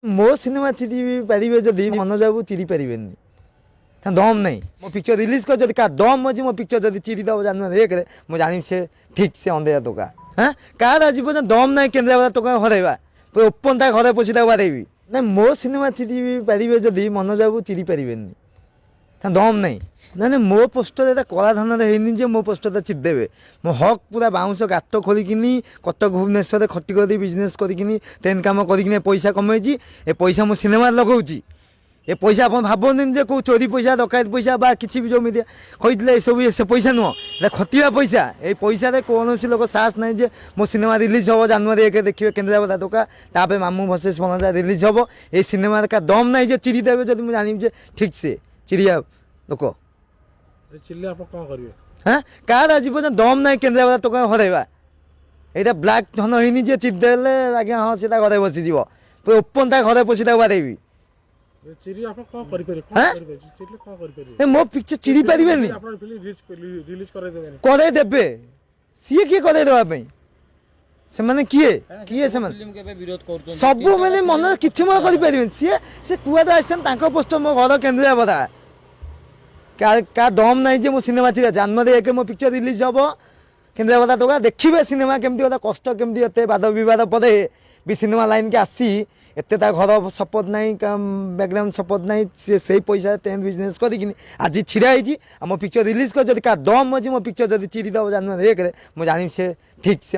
मो सिनेमा चिरी पारे जदि मनोज बाबू चिरी पारे दम नहीं मो पिक्चर रिलीज कर जब का दम अच्छी मो पिक्चर जब चिरी दब जानुरी 1 मुझे जानी से ठीक से अंधेरा टोका हाँ कार आज पर्यटन दम ना केन्द्रापड़ा टोका हरवा ओपन ता घर पशिदा बारेबी ना मो सिनेमा चिरी पारे जदि मनोज बाबू चिरी पारे दम नहीं ना ना मो पोस्टर एटा कला धान है मो पोस्टर चिरदेवे मो हक पूरा बाउंश गात खोलिकी कटक भुवनेश्वर खटी कर बिजनेस करके ट्रेन कम कर पैसा कमाई ए पैसा मो सिनेमा लगाऊँ ए पैसा आप भावनी जे कौ चोरी पैसा डकैत पैसा बा किसी भी जो मीडिया कहते सब से पैसा नुह खटिया पैसा ये पैसा कौन लोक साहस ना जे मो सिनेमा रिलीज हम जानुरी 1 देखिए केन्द्रापड़ा टोका तापर मामू भसेस मनोजा रिलीज हम ये सिनेमा का दम ना जे चिरी देवे जब मुझे जानी ठीक से चिड़िया लोक हाँ कार आज पर्यटन दम ना केन्द्रापड़ा टोका हरवा यहाँ ब्लाक धन होनी जे चिरदेले आज्ञा हाँ सीधा घर बसीज ओपन ता घर पशिदा बारेबी मो पिक्चर चिरी पारे करदेवे सी किए करदेवाई से माने किए किए से सब मैंने मन कि सी से कुआ तो पोस्टर मो घर केन्द्रापड़ा का दम ना जे मो सिनेमा चिरा जानुरी 1 मो पिक्चर रिलीज हम केन्द्रापड़ा टोका देखिए सिनेमा केमती गोटे कष्ट केमती एत वाद बद पर भी सिनेमा लाइन के आसी एत घर सपोर्ट ना बैकग्राउंड सपोर्ट ना से पैसा टेन बिजनेस कर आज छिड़ा है मो पिक्चर रिलीज कर जब का दम अच्छी मो पिक्चर जब चिरी दब जानुरी 1 मुझे जानी से ठीक से